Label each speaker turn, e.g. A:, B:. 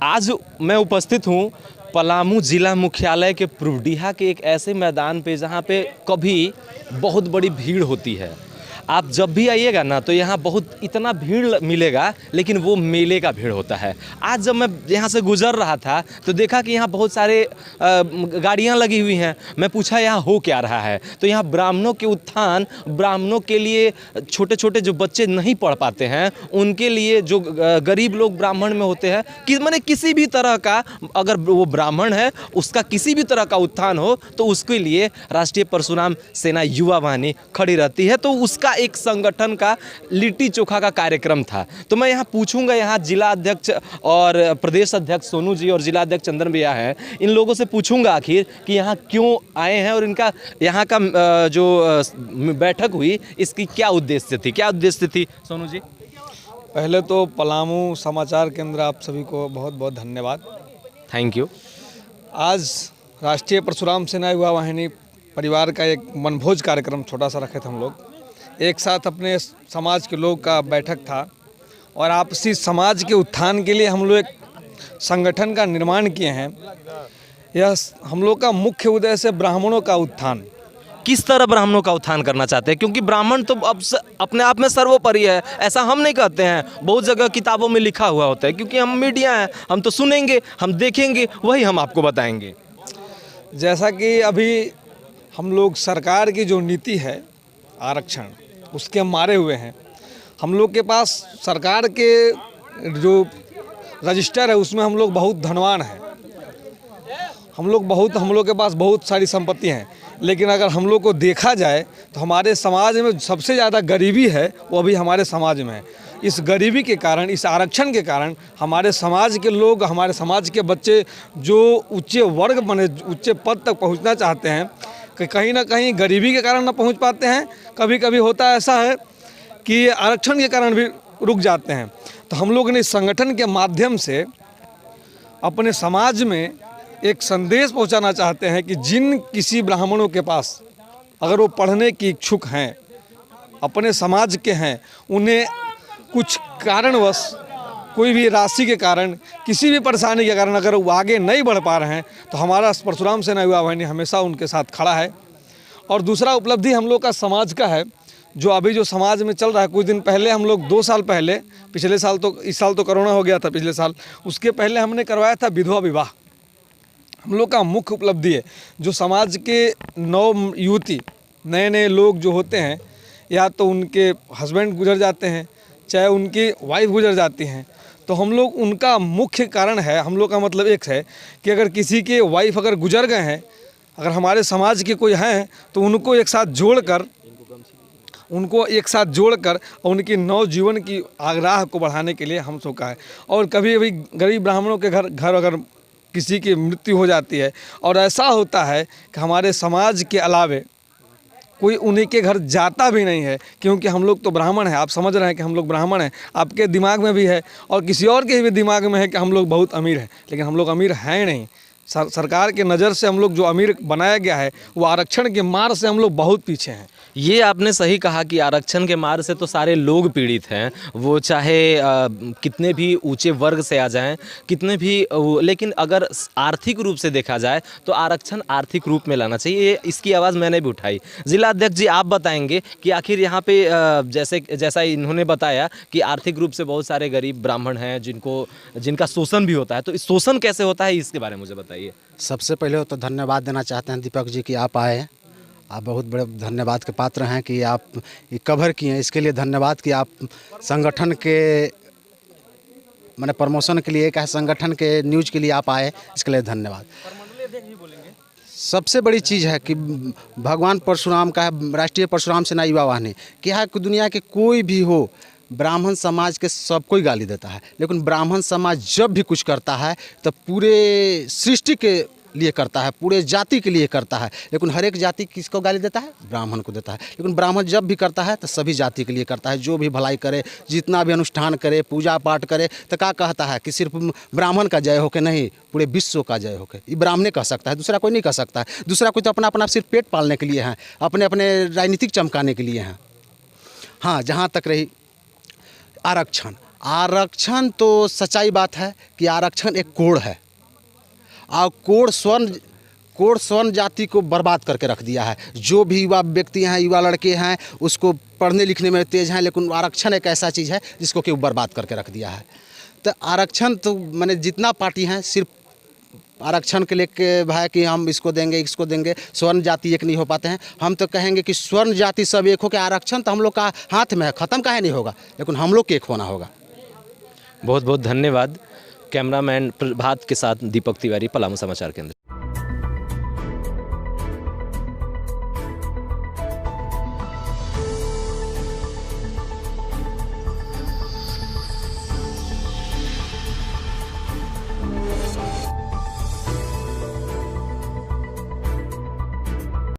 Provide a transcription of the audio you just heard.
A: आज मैं उपस्थित हूँ पलामू जिला मुख्यालय के पुरडीहा के एक ऐसे मैदान पे जहाँ पे कभी बहुत बड़ी भीड़ होती है। आप जब भी आइएगा ना तो यहाँ बहुत इतना भीड़ मिलेगा, लेकिन वो मेले का भीड़ होता है। आज जब मैं यहाँ से गुजर रहा था तो देखा कि यहाँ बहुत सारे गाड़ियाँ लगी हुई हैं। मैं पूछा यहाँ हो क्या रहा है, तो यहाँ ब्राह्मणों के उत्थान, ब्राह्मणों के लिए, छोटे छोटे जो बच्चे नहीं पढ़ पाते हैं उनके लिए, जो गरीब लोग ब्राह्मण में होते हैं, कि मैंने किसी भी तरह का, अगर वो ब्राह्मण है उसका किसी भी तरह का उत्थान हो तो उसके लिए राष्ट्रीय परशुराम सेना युवा वाहिनी खड़ी रहती है। तो उसका एक संगठन का लिट्टी चोखा का कार्यक्रम था। तो मैं यहाँ पूछूंगा, यहाँ जिला अध्यक्ष और प्रदेश अध्यक्ष सोनू जी और जिला अध्यक्ष चंदन भैया हैं, इन लोगों से पूछूंगा आखिर कि यहाँ क्यों आए हैं और इनका यहाँ का जो बैठक हुई इसकी क्या उद्देश्य थी। सोनू जी,
B: पहले तो पलामू समाचार केंद्र आप सभी को बहुत बहुत धन्यवाद।
A: Thank you.
B: आज राष्ट्रीय परशुराम सेना युवा वाहिनी परिवार का एक वनभोज कार्यक्रम छोटा सा रखे थे हम लोग। एक साथ अपने समाज के लोग का बैठक था और आपसी समाज के उत्थान के लिए हम लोग एक संगठन का निर्माण किए हैं। यह हम लोग का मुख्य उद्देश्य है ब्राह्मणों का उत्थान।
A: किस तरह ब्राह्मणों का उत्थान करना चाहते हैं, क्योंकि ब्राह्मण तो अब अपने आप में सर्वोपरि है, ऐसा हम नहीं कहते हैं। बहुत जगह किताबों में लिखा हुआ होता है, क्योंकि हम मीडिया हैं, हम तो सुनेंगे, हम देखेंगे, वही हम आपको बताएंगे।
B: जैसा कि अभी हम लोग सरकार की जो नीति है आरक्षण, उसके मारे हुए हैं। हम लोग के पास सरकार के जो रजिस्टर है उसमें हम लोग बहुत धनवान हैं। हम लोग के पास बहुत सारी संपत्ति हैं, लेकिन अगर हम लोग को देखा जाए तो हमारे समाज में सबसे ज़्यादा गरीबी है वो अभी हमारे समाज में है। इस गरीबी के कारण, इस आरक्षण के कारण हमारे समाज के लोग, हमारे समाज के बच्चे जो ऊंचे वर्ग बने, ऊंचे पद तक पहुंचना चाहते हैं, कि कहीं ना कहीं गरीबी के कारण ना पहुंच पाते हैं। कभी कभी होता ऐसा है कि आरक्षण के कारण भी रुक जाते हैं। तो हम लोग ने इस संगठन के माध्यम से अपने समाज में एक संदेश पहुंचाना चाहते हैं कि जिन किसी ब्राह्मणों के पास अगर वो पढ़ने की इच्छुक हैं, अपने समाज के हैं, उन्हें कुछ कारणवश, कोई भी राशि के कारण, किसी भी परेशानी के कारण अगर वो आगे नहीं बढ़ पा रहे हैं तो हमारा परशुराम सेना युवा वाहिनी हमेशा उनके साथ खड़ा है। और दूसरा उपलब्धि हम लोग का समाज का है, जो अभी जो समाज में चल रहा है। कुछ दिन पहले हम लोग 2 साल पहले, पिछले साल तो, इस साल तो कोरोना हो गया था, पिछले साल, उसके पहले हमने करवाया था विधवा विवाह। हम लोग का मुख्य उपलब्धि है जो समाज के नव युवती, नए नए लोग जो होते हैं, या तो उनके हस्बैंड गुजर जाते हैं, चाहे उनकी वाइफ गुजर जाती हैं, तो हम लोग उनका मुख्य कारण है, हम लोग का मतलब एक है कि अगर किसी के वाइफ अगर गुजर गए हैं, अगर हमारे समाज के कोई हैं, तो उनको एक साथ जोड़कर उनकी नव जीवन की आग्रह को बढ़ाने के लिए हम सब का है। और कभी कभी गरीब ब्राह्मणों के घर अगर किसी की मृत्यु हो जाती है और ऐसा होता है कि हमारे समाज के अलावे कोई उन्हीं के घर जाता भी नहीं है, क्योंकि हम लोग तो ब्राह्मण हैं। आप समझ रहे हैं कि हम लोग ब्राह्मण हैं, आपके दिमाग में भी है और किसी और के भी दिमाग में है कि हम लोग बहुत अमीर हैं, लेकिन हम लोग अमीर हैं नहीं। सरकार के नज़र से हम लोग जो अमीर बनाया गया है वो आरक्षण के मार से हम लोग बहुत पीछे हैं।
A: ये आपने सही कहा कि आरक्षण के मार से तो सारे लोग पीड़ित हैं, वो चाहे कितने भी ऊंचे वर्ग से आ जाएं, कितने भी, लेकिन अगर आर्थिक रूप से देखा जाए तो आरक्षण आर्थिक रूप में लाना चाहिए। इसकी आवाज़ मैंने भी उठाई। जिला अध्यक्ष जी, आप बताएंगे कि आखिर यहाँ पे जैसा इन्होंने बताया कि आर्थिक रूप से बहुत सारे गरीब ब्राह्मण हैं जिनका शोषण भी होता है, तो इस शोषण कैसे होता है इसके बारे में मुझे बताइए।
C: सबसे पहले तो धन्यवाद देना चाहते हैं दीपक जी कि आप आए हैं। आप बहुत बड़े धन्यवाद के पात्र हैं कि आप ये कवर किए हैं। इसके लिए धन्यवाद कि आप संगठन के मैंने प्रमोशन के लिए, क्या संगठन के न्यूज़ के लिए आप आए, इसके लिए धन्यवाद। सबसे बड़ी चीज़ है कि भगवान परशुराम का है, राष्ट्रीय परशुराम सेना युवा वाहिनी क्या है कि दुनिया के कोई भी हो, ब्राह्मण समाज के सब कोई गाली देता है, लेकिन ब्राह्मण समाज जब भी कुछ करता है तो पूरे सृष्टि के लिए करता है, पूरे जाति के लिए करता है। लेकिन हर एक जाति किसको गाली देता है? ब्राह्मण को देता है। लेकिन ब्राह्मण जब भी करता है तो सभी जाति के लिए करता है। जो भी भलाई करे, जितना भी अनुष्ठान करे, पूजा पाठ करे, तो क्या कहता है कि सिर्फ ब्राह्मण का जय हो के नहीं, पूरे विश्व का जय हो के। ये ब्राह्मण कह सकता है, दूसरा कोई नहीं कह सकता है। दूसरा कोई तो अपना सिर्फ पेट पालने के लिए है, अपने राजनीतिक चमकाने के लिए हैं। हाँ, जहाँ तक रही आरक्षण, आरक्षण तो सच्चाई बात है कि आरक्षण एक कोड है और कोड स्वर्ण जाति को बर्बाद करके रख दिया है। जो भी युवा व्यक्ति हैं, युवा लड़के हैं, उसको पढ़ने लिखने में तेज हैं, लेकिन आरक्षण एक ऐसा चीज़ है जिसको कि वो बर्बाद करके रख दिया है। तो आरक्षण तो मैंने जितना पार्टी हैं सिर्फ आरक्षण के लेके भाई कि हम इसको देंगे, स्वर्ण जाति एक नहीं हो पाते हैं। हम तो कहेंगे कि स्वर्ण जाति सब एक हो के आरक्षण तो हम लोग का हाथ में है, ख़त्म काहे नहीं होगा, लेकिन हम लोग के एक होना होगा।
A: बहुत बहुत धन्यवाद। कैमरामैन प्रभात के साथ दीपक तिवारी, पलामू समाचार केंद्र।